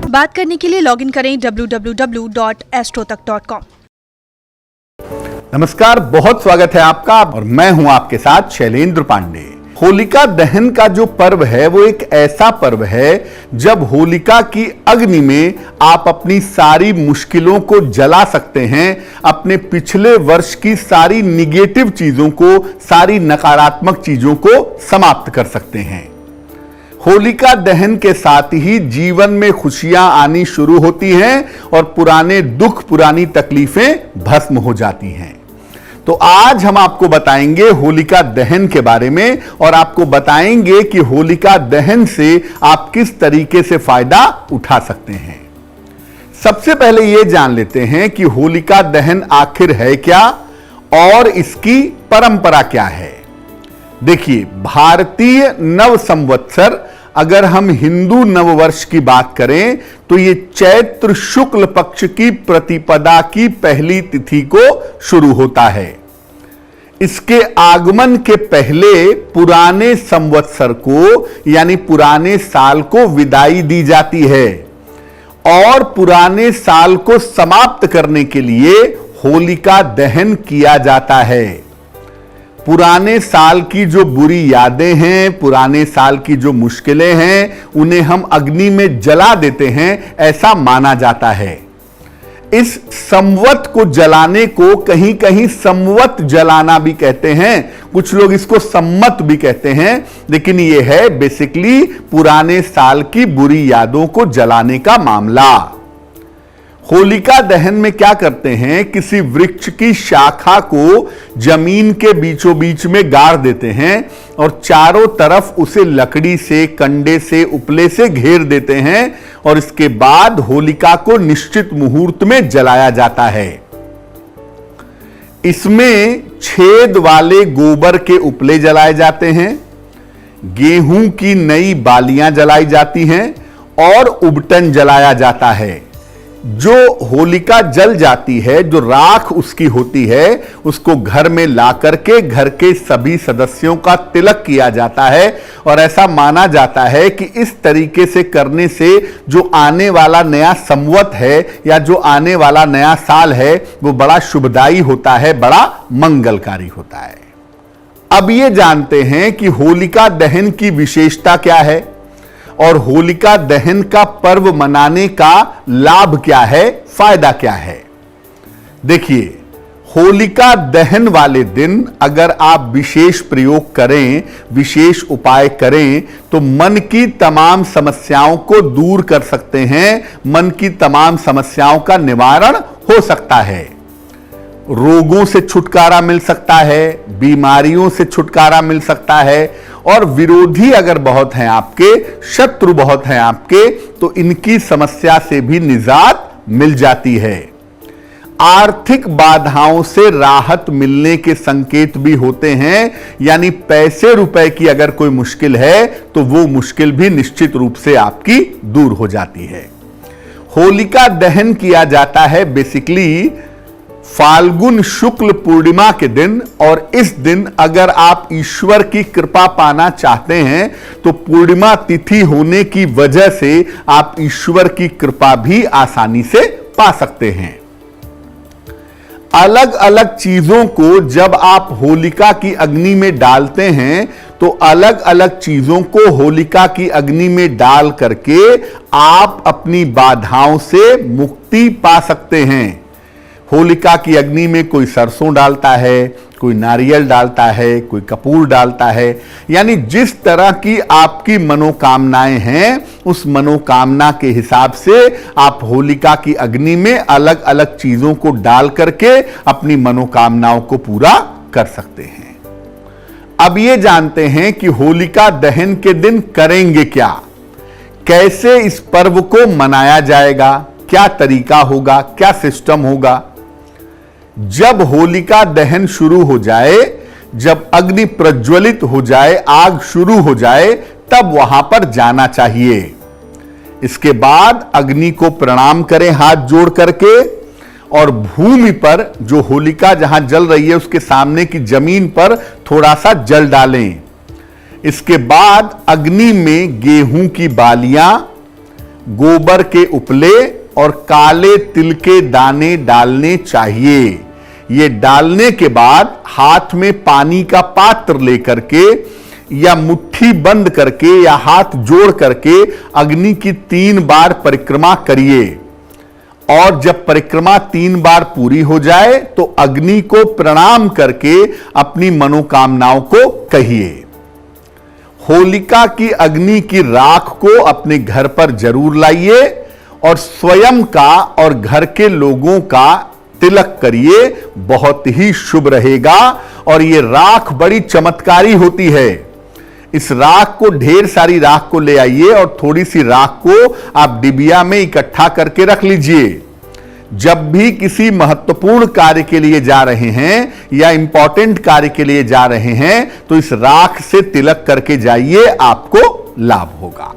बात करने के लिए लॉगिन करें www.astrotak.com। नमस्कार, बहुत स्वागत है आपका और मैं हूं आपके साथ शैलेंद्र पांडे। होलिका दहन का जो पर्व है वो एक ऐसा पर्व है जब होलिका की अग्नि में आप अपनी सारी मुश्किलों को जला सकते हैं, अपने पिछले वर्ष की सारी निगेटिव चीजों को, सारी नकारात्मक चीजों को समाप्त कर सकते हैं। होलिका दहन के साथ ही जीवन में खुशियां आनी शुरू होती हैं और पुराने दुख, पुरानी तकलीफें भस्म हो जाती हैं। तो आज हम आपको बताएंगे होलिका दहन के बारे में और आपको बताएंगे कि होलिका दहन से आप किस तरीके से फायदा उठा सकते हैं। सबसे पहले यह जान लेते हैं कि होलिका दहन आखिर है क्या और इसकी परंपरा क्या है। देखिए, भारतीय नव संवत्सर, अगर हम हिंदू नववर्ष की बात करें तो ये चैत्र शुक्ल पक्ष की प्रतिपदा की पहली तिथि को शुरू होता है। इसके आगमन के पहले पुराने संवत्सर को यानी पुराने साल को विदाई दी जाती है और पुराने साल को समाप्त करने के लिए होलिका दहन किया जाता है। पुराने साल की जो बुरी यादें हैं, पुराने साल की जो मुश्किलें हैं, उन्हें हम अग्नि में जला देते हैं, ऐसा माना जाता है। इस संवत को जलाने को कहीं कहीं संवत जलाना भी कहते हैं, कुछ लोग इसको सम्मत भी कहते हैं, लेकिन यह है बेसिकली पुराने साल की बुरी यादों को जलाने का मामला। होलिका दहन में क्या करते हैं, किसी वृक्ष की शाखा को जमीन के बीचों बीच में गाड़ देते हैं और चारों तरफ उसे लकड़ी से, कंडे से, उपले से घेर देते हैं और इसके बाद होलिका को निश्चित मुहूर्त में जलाया जाता है। इसमें छेद वाले गोबर के उपले जलाए जाते हैं, गेहूं की नई बालियां जलाई जाती हैं और उबटन जलाया जाता है। जो होलिका जल जाती है, जो राख उसकी होती है, उसको घर में ला करके घर के सभी सदस्यों का तिलक किया जाता है और ऐसा माना जाता है कि इस तरीके से करने से जो आने वाला नया संवत है या जो आने वाला नया साल है वो बड़ा शुभदायी होता है, बड़ा मंगलकारी होता है। अब ये जानते हैं कि होलिका दहन की विशेषता क्या है और होलिका दहन का पर्व मनाने का लाभ क्या है, फायदा क्या है। देखिए, होलिका दहन वाले दिन अगर आप विशेष प्रयोग करें, विशेष उपाय करें तो मन की तमाम समस्याओं को दूर कर सकते हैं, मन की तमाम समस्याओं का निवारण हो सकता है। रोगों से छुटकारा मिल सकता है, बीमारियों से छुटकारा मिल सकता है और विरोधी अगर बहुत हैं आपके, शत्रु बहुत हैं आपके, तो इनकी समस्या से भी निजात मिल जाती है। आर्थिक बाधाओं से राहत मिलने के संकेत भी होते हैं, यानी पैसे रुपए की अगर कोई मुश्किल है तो वो मुश्किल भी निश्चित रूप से आपकी दूर हो जाती है। होलिका दहन किया जाता है बेसिकली फाल्गुन शुक्ल पूर्णिमा के दिन और इस दिन अगर आप ईश्वर की कृपा पाना चाहते हैं तो पूर्णिमा तिथि होने की वजह से आप ईश्वर की कृपा भी आसानी से पा सकते हैं। अलग अलग चीजों को जब आप होलिका की अग्नि में डालते हैं तो अलग अलग चीजों को होलिका की अग्नि में डाल करके आप अपनी बाधाओं से मुक्ति पा सकते हैं। होलिका की अग्नि में कोई सरसों डालता है, कोई नारियल डालता है, कोई कपूर डालता है, यानी जिस तरह की आपकी मनोकामनाएं हैं उस मनोकामना के हिसाब से आप होलिका की अग्नि में अलग अलग चीजों को डाल करके अपनी मनोकामनाओं को पूरा कर सकते हैं। अब ये जानते हैं कि होलिका दहन के दिन करेंगे क्या, कैसे इस पर्व को मनाया जाएगा, क्या तरीका होगा, क्या सिस्टम होगा। जब होलिका दहन शुरू हो जाए, जब अग्नि प्रज्वलित हो जाए, आग शुरू हो जाए, तब वहां पर जाना चाहिए। इसके बाद अग्नि को प्रणाम करें हाथ जोड़ करके और भूमि पर जो होलिका जहां जल रही है उसके सामने की जमीन पर थोड़ा सा जल डालें। इसके बाद अग्नि में गेहूं की बालियां गोबर के उपले और काले तिल के दाने डालने चाहिए। ये डालने के बाद हाथ में पानी का पात्र लेकर के या मुट्ठी बंद करके या हाथ जोड़ करके अग्नि की 3 बार परिक्रमा करिए। और जब परिक्रमा 3 बार पूरी हो जाए तो अग्नि को प्रणाम करके अपनी मनोकामनाओं को कहिए। होलिका की अग्नि की राख को अपने घर पर जरूर लाइए और स्वयं का और घर के लोगों का तिलक करिए, बहुत ही शुभ रहेगा। और यह राख बड़ी चमत्कारी होती है। इस राख को, ढेर सारी राख को ले आइए और थोड़ी सी राख को आप डिबिया में इकट्ठा करके रख लीजिए। जब भी किसी महत्वपूर्ण कार्य के लिए जा रहे हैं या इंपॉर्टेंट कार्य के लिए जा रहे हैं तो इस राख से तिलक करके जाइए, आपको लाभ होगा।